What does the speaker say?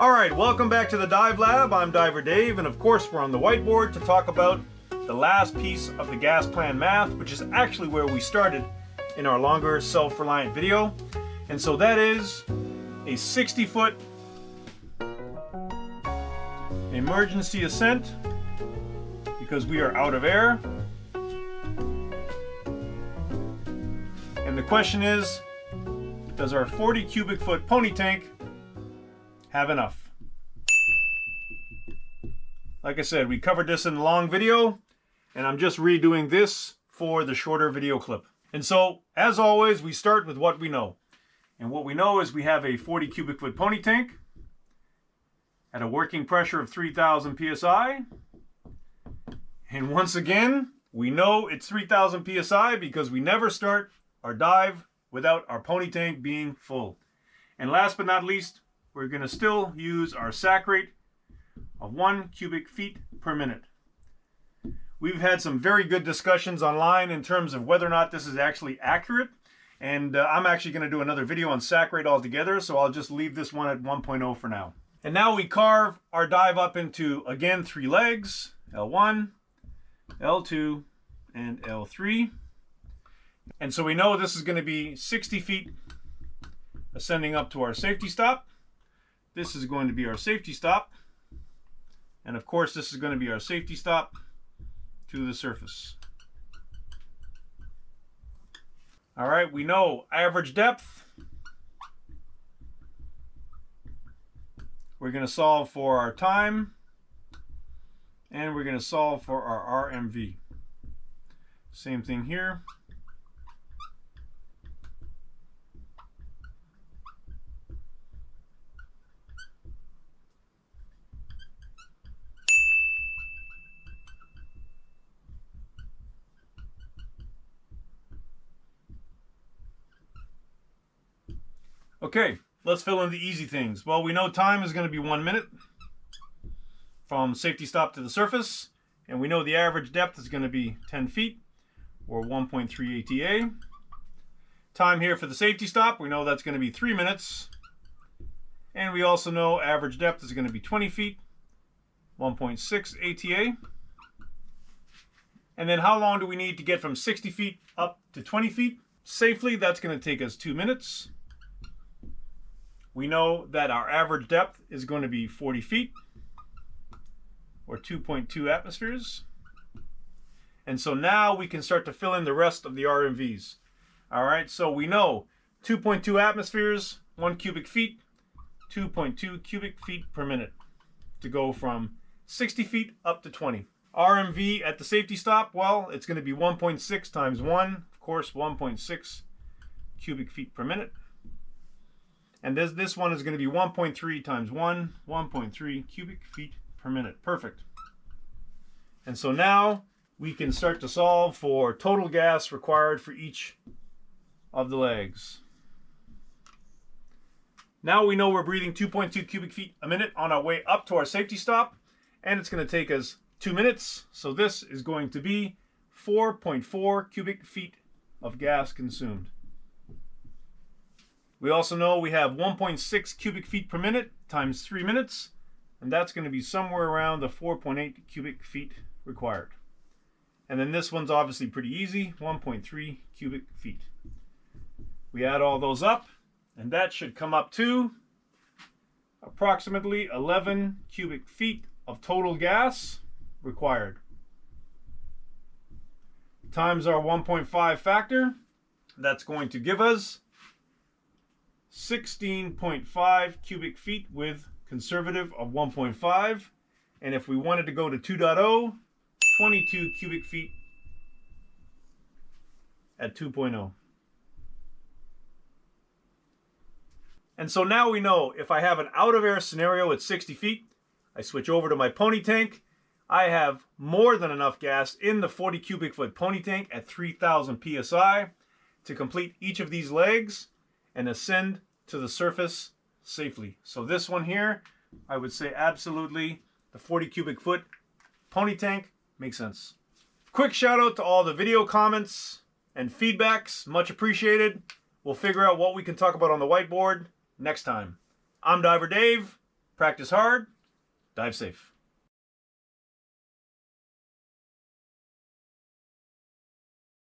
Alright, welcome back to the Dive Lab. I'm Diver Dave, and of course we're on the whiteboard to talk about the last piece of the gas plan math, which is actually where we started in our longer self-reliant video. And so that is a 60-foot emergency ascent because we are out of air. And the question is, does our 40 cubic foot pony tank have enough? Like I said, we covered this in a long video, and I'm just redoing this for the shorter video clip. And so, as always, we start with what we know. And what we know is we have a 40 cubic foot pony tank at a working pressure of 3,000 psi. And once again, we know it's 3,000 psi because we never start our dive without our pony tank being full. And last but not least, we're going to still use our sac rate of 1 cubic feet per minute. We've had some very good discussions online in terms of whether or not this is actually accurate. And I'm actually going to do another video on sac rate altogether, so I'll just leave this one at 1.0 for now. And now we carve our dive up into, again, 3 legs, L1, L2, and L3. And so we know this is going to be 60 feet ascending up to our safety stop. This is going to be our safety stop. And of course, this is going to be our safety stop to the surface. All right, we know average depth. We're going to solve for our time. And we're going to solve for our RMV. Same thing here. Okay, let's fill in the easy things. Well, we know time is going to be 1 minute from safety stop to the surface, and we know the average depth is going to be 10 feet, or 1.3 ATA. Time here for the safety stop, we know that's going to be 3 minutes, and we also know average depth is going to be 20 feet, 1.6 ATA. And then how long do we need to get from 60 feet up to 20 feet? Safely, that's going to take us 2 minutes. We know that our average depth is going to be 40 feet, or 2.2 atmospheres. And so now we can start to fill in the rest of the RMVs. All right, so we know 2.2 atmospheres, 1 cubic feet, 2.2 cubic feet per minute to go from 60 feet up to 20. RMV at the safety stop, well, it's going to be 1.6 times 1, of course, 1.6 cubic feet per minute. And this one is going to be 1.3 times 1, 1.3 cubic feet per minute. Perfect. And so now we can start to solve for total gas required for each of the legs. Now we know we're breathing 2.2 cubic feet a minute on our way up to our safety stop, and it's going to take us 2 minutes. So this is going to be 4.4 cubic feet of gas consumed. We also know we have 1.6 cubic feet per minute times 3 minutes, and that's going to be somewhere around the 4.8 cubic feet required. And then this one's obviously pretty easy, 1.3 cubic feet. We add all those up, and that should come up to approximately 11 cubic feet of total gas required. Times our 1.5 factor, that's going to give us 16.5 cubic feet with conservative of 1.5. And if we wanted to go to 2.0, 22 cubic feet at 2.0. And so now we know if I have an out of air scenario at 60 feet, I switch over to my pony tank, I have more than enough gas in the 40 cubic foot pony tank at 3,000 psi to complete each of these legs and ascend to the surface safely. So this one here, I would say absolutely the 40 cubic foot pony tank makes sense. Quick shout out to all the video comments and feedbacks, much appreciated. We'll figure out what we can talk about on the whiteboard next time. I'm Diver Dave. practice hard, dive safe.